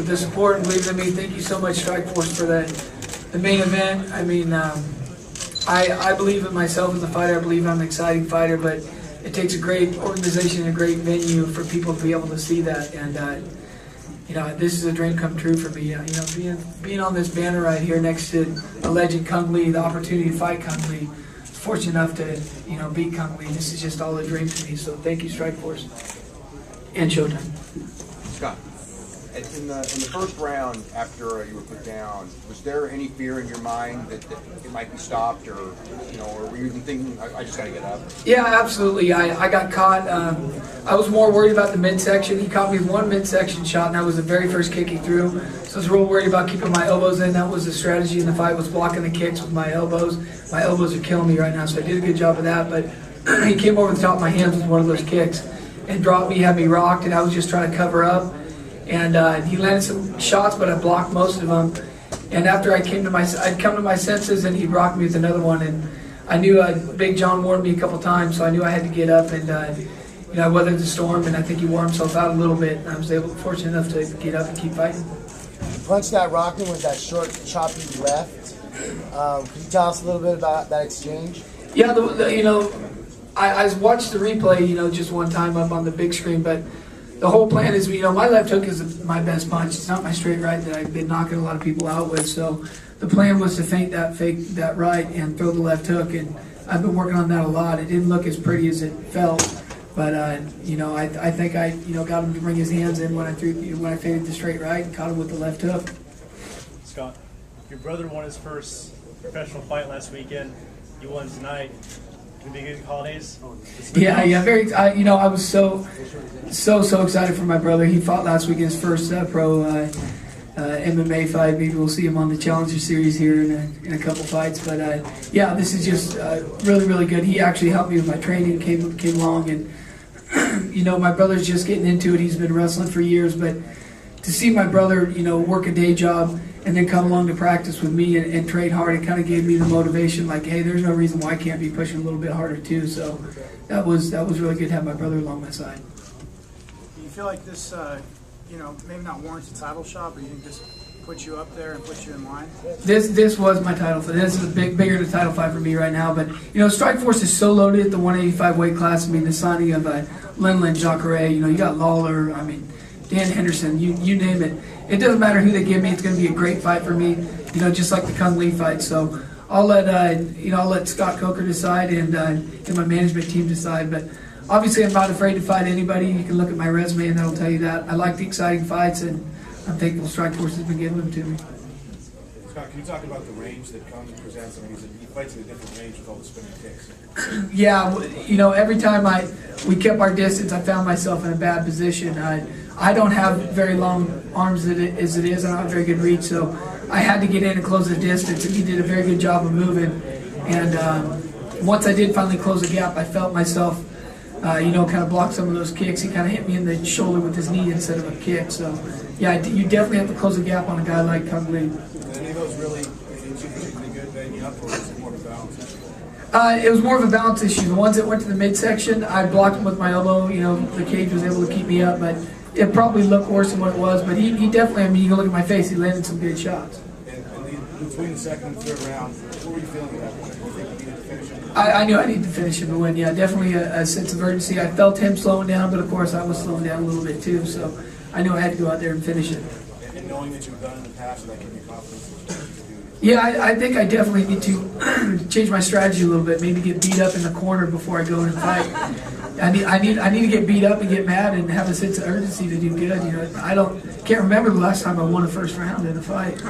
the support and believing in me. Thank you so much, Strikeforce, for the main event. I mean, I believe in myself as a fighter. I believe I'm an exciting fighter, but it takes a great organization and a great venue for people to be able to see that. And you know, this is a dream come true for me. You know, being on this banner right here next to a legend, Kung Lee, the opportunity to fight Kung Lee, fortunate enough to, you know, beat Kung Lee. This is just all a dream to me. So thank you, Strikeforce and Showtime. Scott, in the first round after you were put down, was there any fear in your mind that it might be stopped, or you know, or were you even thinking, I just got to get up? Yeah, absolutely. I got caught. I was more worried about the midsection. He caught me with one midsection shot, and that was the very first kick he threw. So I was real worried about keeping my elbows in. That was the strategy in the fight, was blocking the kicks with my elbows. My elbows are killing me right now, so I did a good job of that. But he came over the top of my hands with one of those kicks and dropped me, had me rocked, and I was just trying to cover up. And he landed some shots, but I blocked most of them. And after I'd come to my senses, and he rocked me with another one. And I knew Big John warned me a couple times, so I knew I had to get up. And you know, I weathered the storm, and I think he wore himself out a little bit. And I was fortunate enough to get up and keep fighting. You punched that rocking with that short, choppy left. Can you tell us a little bit about that exchange? Yeah, you know, I watched the replay, you know, just one time up on the big screen, but the whole plan is, you know, my left hook is my best punch. It's not my straight right that I've been knocking a lot of people out with. So the plan was to fake that right and throw the left hook, and I've been working on that a lot. It didn't look as pretty as it felt, but you know, I think I, you know, got him to bring his hands in when I faded the straight right and caught him with the left hook. Scott, your brother won his first professional fight last weekend. You won tonight. Can it be good holidays? Yeah, very. You know, I was so excited for my brother. He fought last week in his first pro MMA fight. Maybe we'll see him on the Challenger Series here in a couple fights. But yeah, this is just really good. He actually helped me with my training. Came along, and you know, my brother's just getting into it. He's been wrestling for years, but to see my brother, you know, work a day job and then come along to practice with me and train hard, it kind of gave me the motivation, like, hey, there's no reason why I can't be pushing a little bit harder too. So that was really good to have my brother along my side. Do you feel like this, you know, maybe not warrants a title shot, but you think this puts you up there and puts you in line? This was my title fight. This is bigger than a title fight for me right now. But you know, Strikeforce is so loaded at the 185 weight class. I mean, the signing of Lenlin, Jacare, you know, you got Lawler. I mean, Dan Henderson, you name it. It doesn't matter who they give me. It's going to be a great fight for me, you know, just like the Kung Lee fight. So I'll let Scott Coker decide and my management team decide. But obviously, I'm not afraid to fight anybody. You can look at my resume, and that'll tell you that. I like the exciting fights, and I'm thankful Strikeforce has been giving them to me. Scott, can you talk about the range that Kung presents? I mean, he fights in a different range with all the spinning kicks. Yeah, you know, every time we kept our distance, I found myself in a bad position. I don't have very long arms as it is. I don't have very good reach, so I had to get in and close the distance, and he did a very good job of moving. And once I did finally close the gap, I felt myself, you know, kind of block some of those kicks. He kind of hit me in the shoulder with his knee instead of a kick. So, yeah, you definitely have to close the gap on a guy like Kung Lee. Any of those really particularly good banging up, or was it more of a balance issue? It was more of a balance issue. The ones that went to the midsection, I blocked them with my elbow. You know, the cage was able to keep me up, but it probably looked worse than what it was. But he definitely, I mean, you can look at my face, he landed some good shots. And between the second and third round, what were you feeling about that? Do you think you needed to finish him? I knew I needed to finish him to win. Yeah, definitely a sense of urgency. I felt him slowing down, but of course I was slowing down a little bit too. So I knew I had to go out there and finish it. And knowing that you've done in the past, that gave you confidence in what you do. Yeah, I think I definitely need to change my strategy a little bit. Maybe get beat up in the corner before I go in and fight. I need to get beat up and get mad and have a sense of urgency to do good. You know, can't remember the last time I won a first round in a fight.